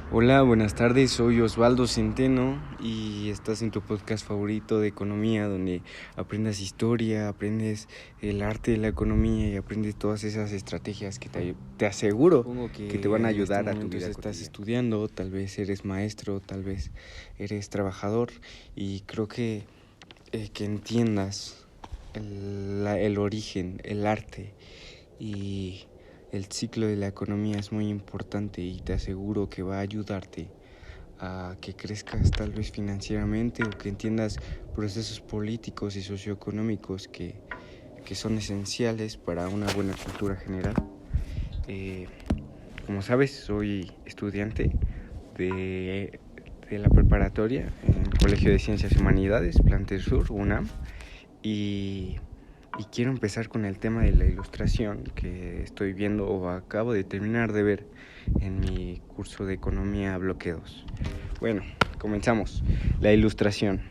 Hola, buenas tardes, soy Osvaldo Centeno y estás en tu podcast favorito de economía donde aprendes historia, aprendes el arte de la economía y aprendes todas esas estrategias que te aseguro que te van a ayudar a tu vida. Estás estudiando, tal vez eres maestro, tal vez eres trabajador y creo que entiendas el origen, el arte y el ciclo de la economía es muy importante y te aseguro que va a ayudarte a que crezcas tal vez financieramente o que entiendas procesos políticos y socioeconómicos que son esenciales para una buena cultura general. Como sabes, soy estudiante de la preparatoria en el Colegio de Ciencias y Humanidades, Plantel Sur, UNAM, y quiero empezar con el tema de la ilustración que estoy viendo o acabo de terminar de ver en mi curso de Economía Bloque 2. Bueno, comenzamos. La ilustración.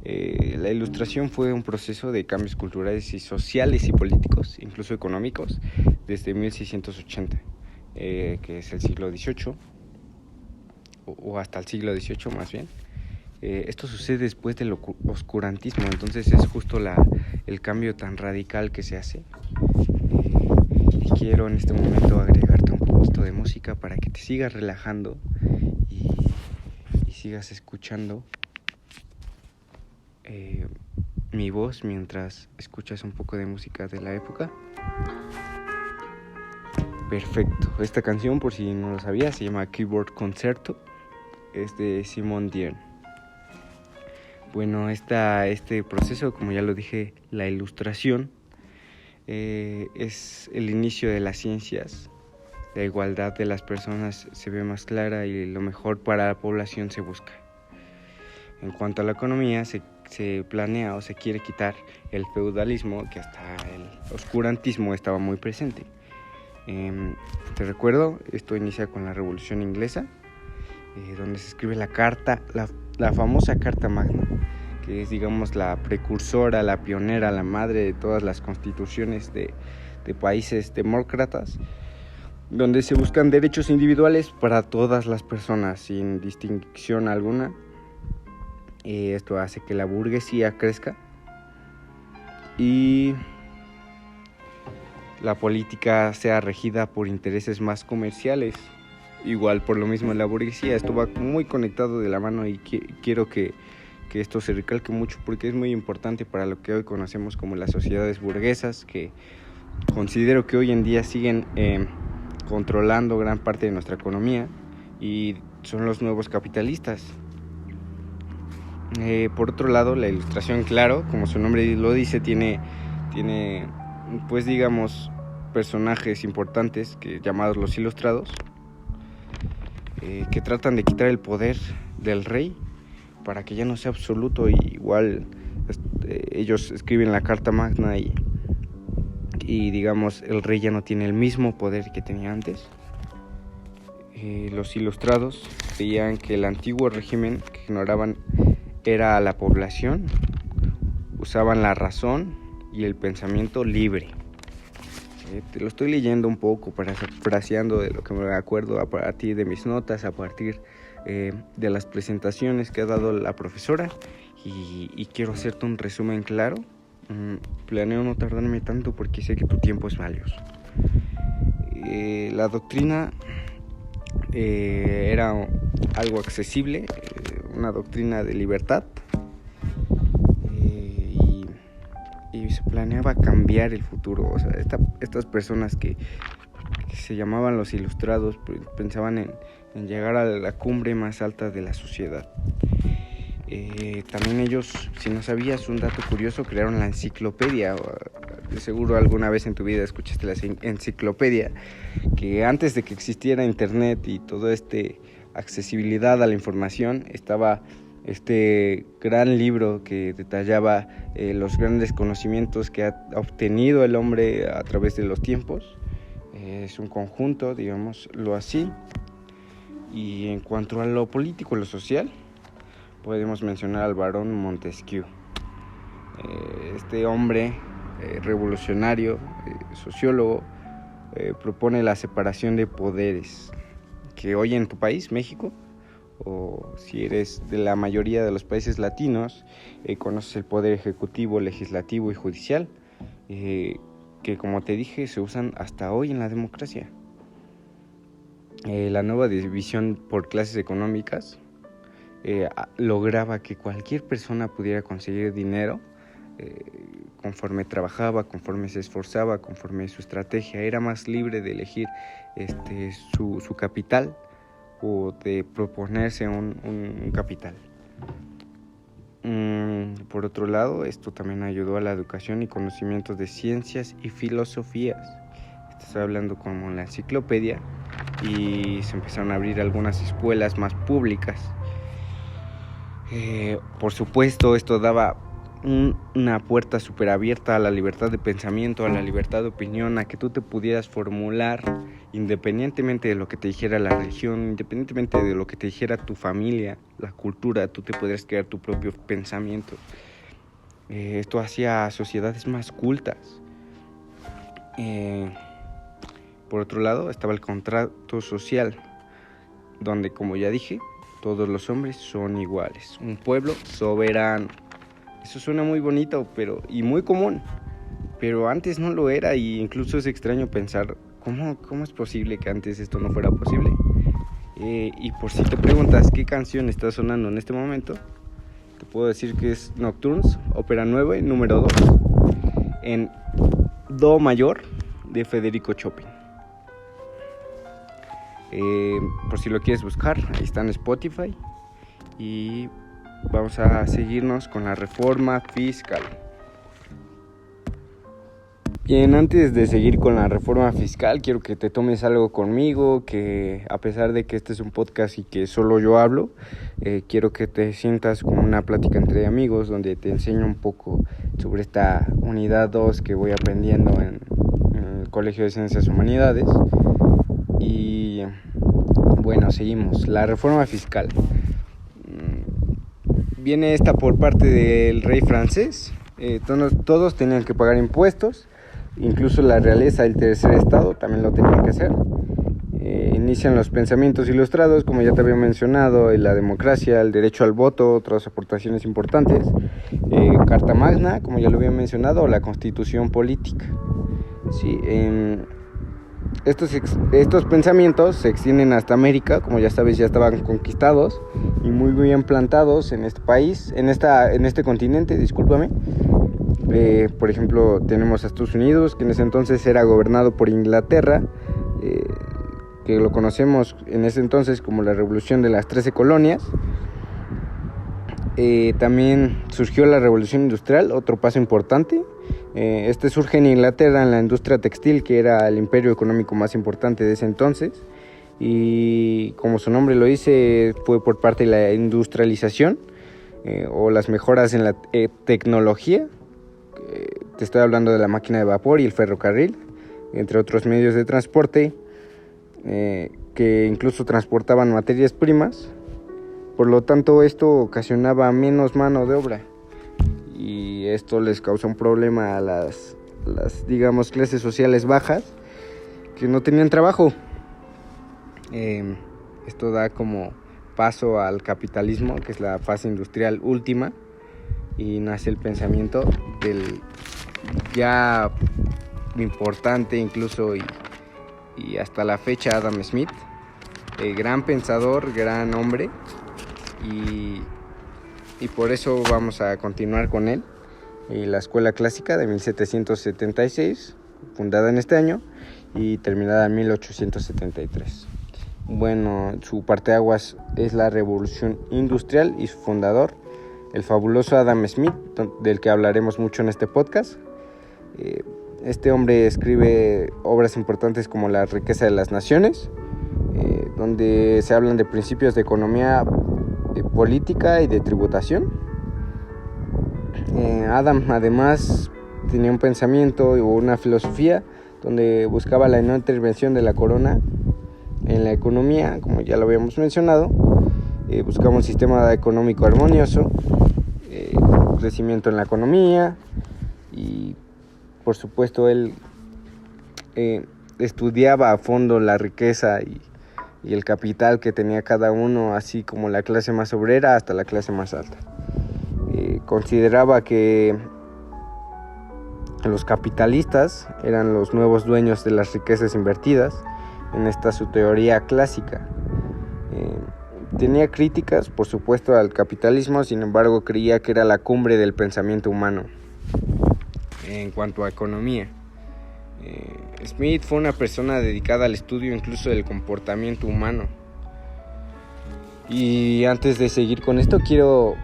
La ilustración fue un proceso de cambios culturales y sociales y políticos, incluso económicos, desde 1680, que es el siglo XVIII, o hasta el siglo XVIII más bien. Esto sucede después del oscurantismo, entonces es justo el cambio tan radical que se hace. Y quiero en este momento agregarte un poquito de música para que te sigas relajando y sigas escuchando mi voz mientras escuchas un poco de música de la época. Perfecto, esta canción, por si no lo sabías, se llama Keyboard Concerto, es de Simon Dien. Bueno, este proceso, como ya lo dije, la ilustración, es el inicio de las ciencias. La igualdad de las personas se ve más clara y lo mejor para la población se busca. En cuanto a la economía, se planea o se quiere quitar el feudalismo, que hasta el oscurantismo estaba muy presente. Te recuerdo, esto inicia con la Revolución Inglesa, donde se escribe la famosa Carta Magna, que es, digamos, la precursora, la pionera, la madre de todas las constituciones de países demócratas, donde se buscan derechos individuales para todas las personas, sin distinción alguna. Esto hace que la burguesía crezca y la política sea regida por intereses más comerciales. Igual, por lo mismo, la burguesía esto va muy conectado de la mano y quiero que esto se recalque mucho porque es muy importante para lo que hoy conocemos como las sociedades burguesas, que considero que hoy en día siguen controlando gran parte de nuestra economía y son los nuevos capitalistas. Por otro lado, la ilustración, claro, como su nombre lo dice, tiene pues digamos personajes importantes llamados los ilustrados, que tratan de quitar el poder del rey para que ya no sea absoluto. Y igual ellos escriben la Carta Magna y digamos el rey ya no tiene el mismo poder que tenía antes. Los ilustrados creían que el antiguo régimen que ignoraban era a la población, usaban la razón y el pensamiento libre. Te lo estoy leyendo un poco, parafraseando de lo que me acuerdo a partir de mis notas, a partir de las presentaciones que ha dado la profesora, y quiero hacerte un resumen claro. Planeo no tardarme tanto porque sé que tu tiempo es valioso. La doctrina era algo accesible, una doctrina de libertad, y se planeaba cambiar el futuro. O sea, estas personas que se llamaban los ilustrados pensaban en llegar a la cumbre más alta de la sociedad. También ellos, si no sabías un dato curioso, crearon la enciclopedia. De seguro alguna vez en tu vida escuchaste la enciclopedia, que antes de que existiera internet y toda accesibilidad a la información, estaba este gran libro que detallaba los grandes conocimientos que ha obtenido el hombre a través de los tiempos. Es un conjunto, digámoslo así. Y en cuanto a lo político y lo social, podemos mencionar al barón Montesquieu. Este hombre revolucionario, sociólogo, propone la separación de poderes. que hoy en tu país, México, o si eres de la mayoría de los países latinos, conoces el poder ejecutivo, legislativo y judicial, que como te dije se usan hasta hoy en la democracia. La nueva división por clases económicas lograba que cualquier persona pudiera conseguir dinero conforme trabajaba, conforme se esforzaba, conforme su estrategia. Era más libre de elegir su capital o de proponerse un capital. Por otro lado, esto también ayudó a la educación y conocimientos de ciencias y filosofías. Estoy hablando como en la enciclopedia, y se empezaron a abrir algunas escuelas más públicas. Por supuesto, esto daba una puerta súper abierta a la libertad de pensamiento, a la libertad de opinión, a que tú te pudieras formular independientemente de lo que te dijera la religión, independientemente de lo que te dijera tu familia, la cultura. Tú te podrías crear tu propio pensamiento. Esto hacía sociedades más cultas. Por otro lado, estaba el contrato social, donde, como ya dije, todos los hombres son iguales. Un pueblo soberano. Eso suena muy bonito y muy común, pero antes no lo era, y incluso es extraño pensar cómo es posible que antes esto no fuera posible. Y por si te preguntas qué canción está sonando en este momento, te puedo decir que es Nocturnes, ópera 9, número 2, en Do mayor, de Federico Chopin. Por si lo quieres buscar, ahí está en Spotify. Y vamos a seguirnos con la reforma fiscal. Bien, antes de seguir con la reforma fiscal, quiero que te tomes algo conmigo, que a pesar de que este es un podcast y que solo yo hablo, quiero que te sientas como una plática entre amigos, donde te enseño un poco sobre esta unidad 2 que voy aprendiendo en el Colegio de Ciencias Humanidades. Y bueno, seguimos. La reforma fiscal. Viene esta por parte del rey francés. Todos tenían que pagar impuestos, incluso la realeza del tercer estado también lo tenían que hacer. Inician los pensamientos ilustrados, como ya te había mencionado, la democracia, el derecho al voto, otras aportaciones importantes, Carta Magna, como ya lo había mencionado, la constitución política. Sí, estos pensamientos se extienden hasta América, como ya sabes, ya estaban conquistados y muy bien plantados en este país, en este continente, discúlpame. Por ejemplo, tenemos a Estados Unidos, que en ese entonces era gobernado por Inglaterra, que lo conocemos en ese entonces como la Revolución de las 13 Colonias. También surgió la Revolución Industrial, otro paso importante. Surge en Inglaterra, en la industria textil, que era el imperio económico más importante de ese entonces. Y como su nombre lo dice, fue por parte de la industrialización o las mejoras en la tecnología. Te estoy hablando de la máquina de vapor y el ferrocarril, entre otros medios de transporte que incluso transportaban materias primas. Por lo tanto, esto ocasionaba menos mano de obra, y esto les causa un problema a las digamos, clases sociales bajas que no tenían trabajo. Esto da como paso al capitalismo, que es la fase industrial última, y nace el pensamiento del ya importante incluso y hasta la fecha Adam Smith, gran pensador, gran hombre, y por eso vamos a continuar con él. La Escuela Clásica de 1776, fundada en este año y terminada en 1873. Bueno, su parteaguas es la Revolución Industrial y su fundador, el fabuloso Adam Smith, del que hablaremos mucho en este podcast. Este hombre escribe obras importantes como La riqueza de las naciones, donde se hablan de principios de economía, política y de tributación. Adam además tenía un pensamiento o una filosofía donde buscaba la no intervención de la corona en la economía, como ya lo habíamos mencionado. Buscaba un sistema económico armonioso, crecimiento en la economía, y por supuesto él estudiaba a fondo la riqueza y y el capital que tenía cada uno, así como la clase más obrera hasta la clase más alta. Consideraba que los capitalistas eran los nuevos dueños de las riquezas invertidas en esta su teoría clásica. Tenía críticas, por supuesto, al capitalismo, sin embargo creía que era la cumbre del pensamiento humano en cuanto a economía. Smith fue una persona dedicada al estudio incluso del comportamiento humano. Y antes de seguir con esto, quiero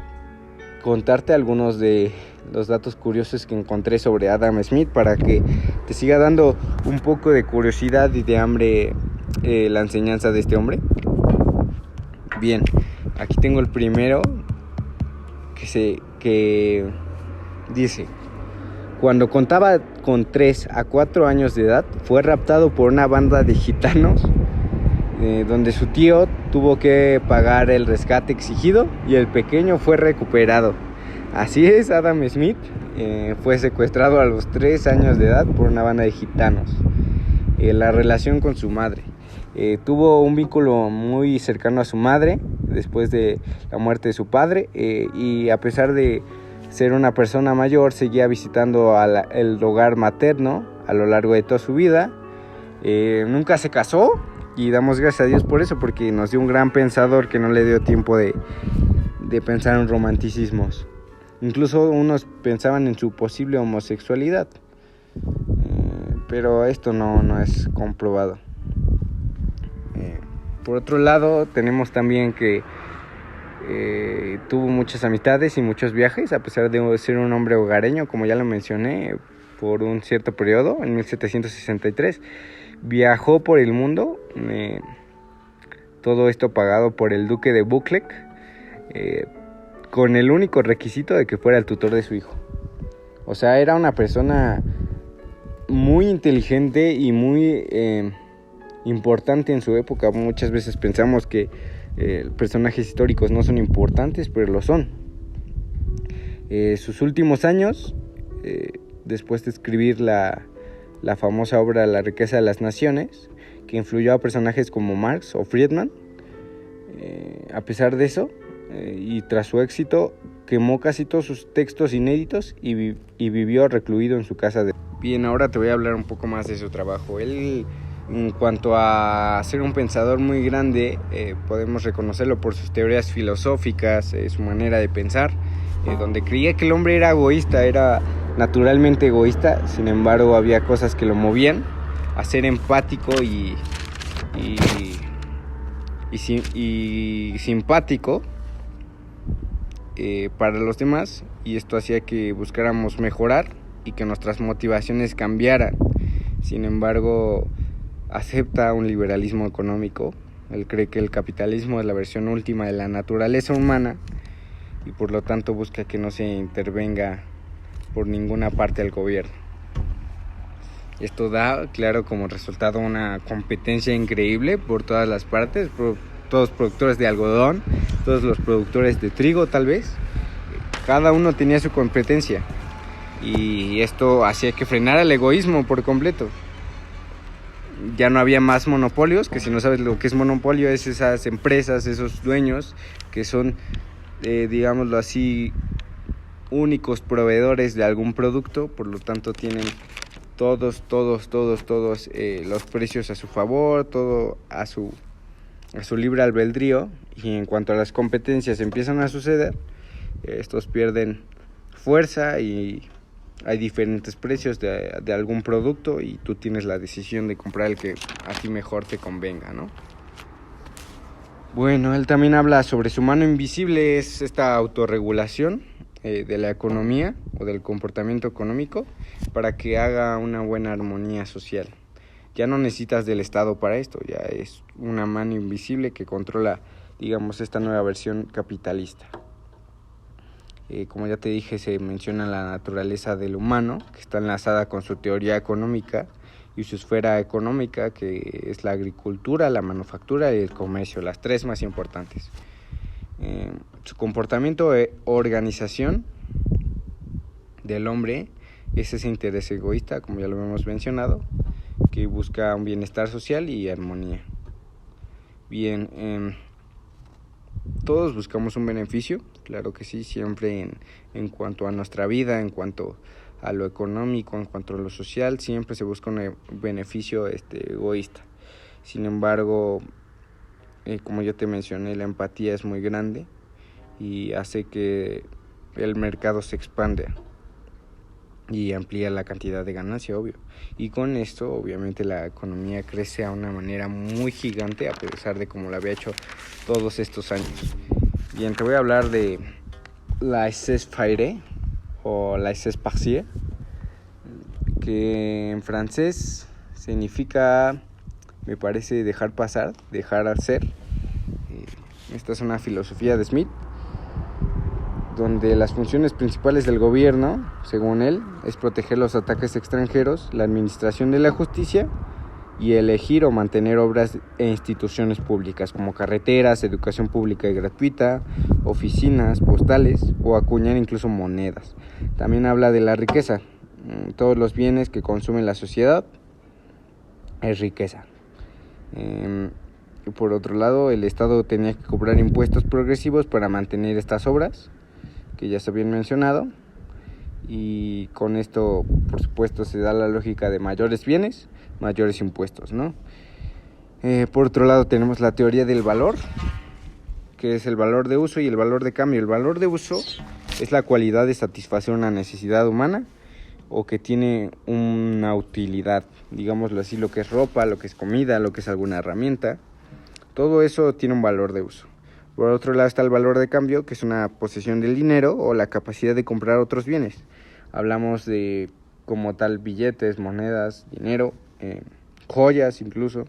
contarte algunos de los datos curiosos que encontré sobre Adam Smith para que te siga dando un poco de curiosidad y de hambre la enseñanza de este hombre. Bien, aquí tengo el primero que dice: cuando contaba con 3 a 4 años de edad, fue raptado por una banda de gitanos, donde su tío tuvo que pagar el rescate exigido y el pequeño fue recuperado. Así es, Adam Smith fue secuestrado a los 3 años de edad por una banda de gitanos. La relación con su madre. Tuvo un vínculo muy cercano a su madre después de la muerte de su padre, y a pesar de ser una persona mayor, seguía visitando el hogar materno a lo largo de toda su vida. Nunca se casó y damos gracias a Dios por eso, porque nos dio un gran pensador que no le dio tiempo de pensar en romanticismos. Incluso unos pensaban en su posible homosexualidad, pero esto no es comprobado. Por otro lado, tenemos también que tuvo muchas amistades y muchos viajes, a pesar de ser un hombre hogareño, como ya lo mencioné, por un cierto periodo. En 1763 viajó por el mundo, todo esto pagado por el duque de Buccleuch, con el único requisito de que fuera el tutor de su hijo. O sea, era una persona muy inteligente y muy importante en su época. Muchas veces pensamos que personajes históricos no son importantes, pero lo son. Sus últimos años, después de escribir la famosa obra La riqueza de las naciones, que influyó a personajes como Marx o Friedman, a pesar de eso, y tras su éxito, quemó casi todos sus textos inéditos y vivió recluido en su casa. Bien, ahora te voy a hablar un poco más de su trabajo. Él, en cuanto a ser un pensador muy grande, podemos reconocerlo por sus teorías filosóficas, su manera de pensar, donde creía que el hombre era egoísta, era naturalmente egoísta. Sin embargo, había cosas que lo movían a ser empático y simpático para los demás, y esto hacía que buscáramos mejorar y que nuestras motivaciones cambiaran. Sin embargo, acepta un liberalismo económico. Él cree que el capitalismo es la versión última de la naturaleza humana y por lo tanto busca que no se intervenga por ninguna parte del gobierno. Esto da, claro, como resultado una competencia increíble por todas las partes, por todos los productores de algodón, todos los productores de trigo tal vez. Cada uno tenía su competencia y esto hacía que frenara el egoísmo por completo. Ya no había más monopolios, que si no sabes lo que es monopolio, es esas empresas, esos dueños que son, digámoslo así, únicos proveedores de algún producto, por lo tanto tienen todos los precios a su favor, todo a su libre albedrío, y en cuanto a las competencias empiezan a suceder, estos pierden fuerza y hay diferentes precios de algún producto y tú tienes la decisión de comprar el que a ti mejor te convenga, ¿no? Bueno, él también habla sobre su mano invisible, es esta autorregulación de la economía o del comportamiento económico para que haga una buena armonía social. Ya no necesitas del Estado para esto, ya es una mano invisible que controla, digamos, esta nueva versión capitalista. Como ya te dije, se menciona la naturaleza del humano, que está enlazada con su teoría económica y su esfera económica, que es la agricultura, la manufactura y el comercio, las tres más importantes. Su comportamiento e organización del hombre es ese interés egoísta, como ya lo hemos mencionado, que busca un bienestar social y armonía. Bien, todos buscamos un beneficio, claro que sí, siempre en cuanto a nuestra vida, en cuanto a lo económico, en cuanto a lo social, siempre se busca un beneficio egoísta. Sin embargo, como yo te mencioné, la empatía es muy grande y hace que el mercado se expanda y amplía la cantidad de ganancia, obvio. Y con esto, obviamente, la economía crece a una manera muy gigante, a pesar de como lo había hecho todos estos años. Bien, te voy a hablar de la laissez-faire o laissez-passer, que en francés significa, me parece, dejar pasar, dejar hacer. Esta es una filosofía de Smith, donde las funciones principales del gobierno, según él, es proteger los ataques extranjeros, la administración de la justicia y elegir o mantener obras e instituciones públicas como carreteras, educación pública y gratuita, oficinas, postales o acuñar incluso monedas. También habla de la riqueza. Todos los bienes que consume la sociedad es riqueza. Por otro lado, el Estado tenía que cobrar impuestos progresivos para mantener estas obras, que ya se habían mencionado, y con esto, por supuesto, se da la lógica de mayores bienes, mayores impuestos, ¿no? Por otro lado, tenemos la teoría del valor, que es el valor de uso y el valor de cambio. El valor de uso es la cualidad de satisfacer una necesidad humana o que tiene una utilidad, digámoslo así, lo que es ropa, lo que es comida, lo que es alguna herramienta. Todo eso tiene un valor de uso. Por otro lado está el valor de cambio, que es una posesión del dinero o la capacidad de comprar otros bienes. Hablamos de como tal billetes, monedas, dinero, joyas incluso.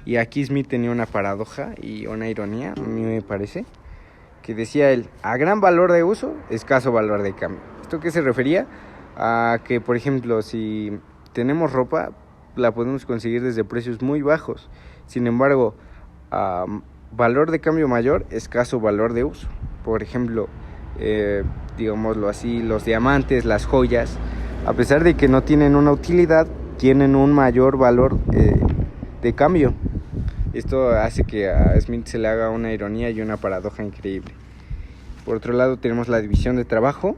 Y aquí Smith tenía una paradoja y una ironía, a mí me parece, que decía él: a gran valor de uso, escaso valor de cambio. ¿Esto qué se refería? A que, por ejemplo, si tenemos ropa, la podemos conseguir desde precios muy bajos. Sin embargo, valor de cambio mayor, escaso valor de uso. Por ejemplo, digámoslo así, los diamantes, las joyas, a pesar de que no tienen una utilidad, tienen un mayor valor de cambio. Esto hace que a Smith se le haga una ironía y una paradoja increíble. Por otro lado, tenemos la división de trabajo,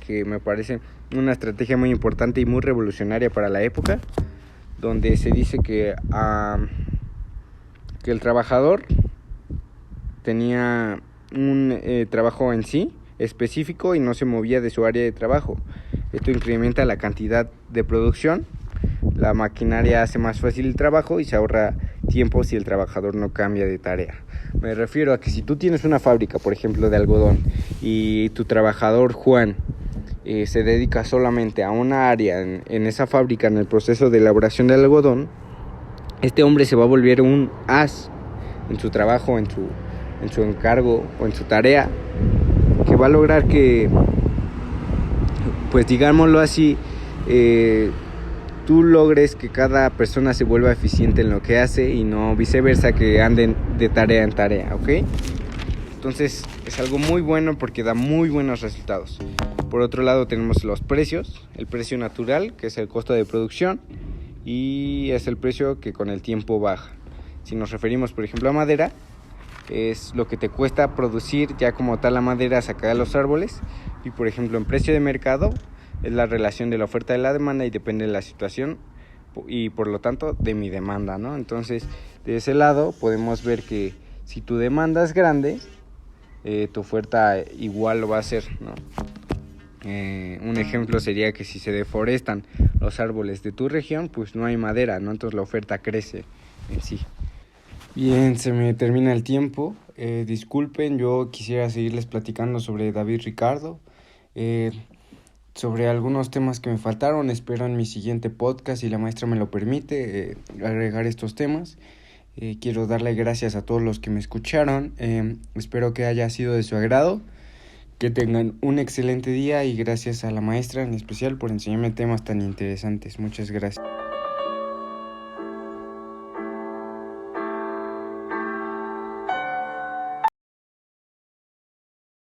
que me parece una estrategia muy importante y muy revolucionaria para la época, donde se dice que el trabajador tenía un trabajo en sí específico y no se movía de su área de trabajo. Esto incrementa la cantidad de producción, la maquinaria hace más fácil el trabajo y se ahorra tiempo si el trabajador no cambia de tarea. Me refiero a que si tú tienes una fábrica, por ejemplo, de algodón, y tu trabajador Juan se dedica solamente a una área en esa fábrica, en el proceso de elaboración del algodón, este hombre se va a volver un as en su trabajo, en su encargo o en su tarea, que va a lograr que, pues digámoslo así, tú logres que cada persona se vuelva eficiente en lo que hace y no viceversa, que anden de tarea en tarea, ¿ok? Entonces es algo muy bueno porque da muy buenos resultados. Por otro lado tenemos los precios, el precio natural, que es el costo de producción, y es el precio que con el tiempo baja. Si nos referimos, por ejemplo, a madera, es lo que te cuesta producir ya como tal la madera sacada de los árboles, y por ejemplo en precio de mercado es la relación de la oferta y la demanda y depende de la situación y por lo tanto de mi demanda, ¿no? Entonces de ese lado podemos ver que si tu demanda es grande, tu oferta igual lo va a ser, ¿no? Un ejemplo sería que si se deforestan los árboles de tu región, pues no hay madera, ¿no? Entonces la oferta crece en sí. Bien, se me termina el tiempo. Disculpen, yo quisiera seguirles platicando sobre David Ricardo, sobre algunos temas que me faltaron. Espero en mi siguiente podcast, si la maestra me lo permite, agregar estos temas. Quiero darle gracias a todos los que me escucharon. Espero que haya sido de su agrado. Que tengan un excelente día y gracias a la maestra en especial por enseñarme temas tan interesantes. Muchas gracias.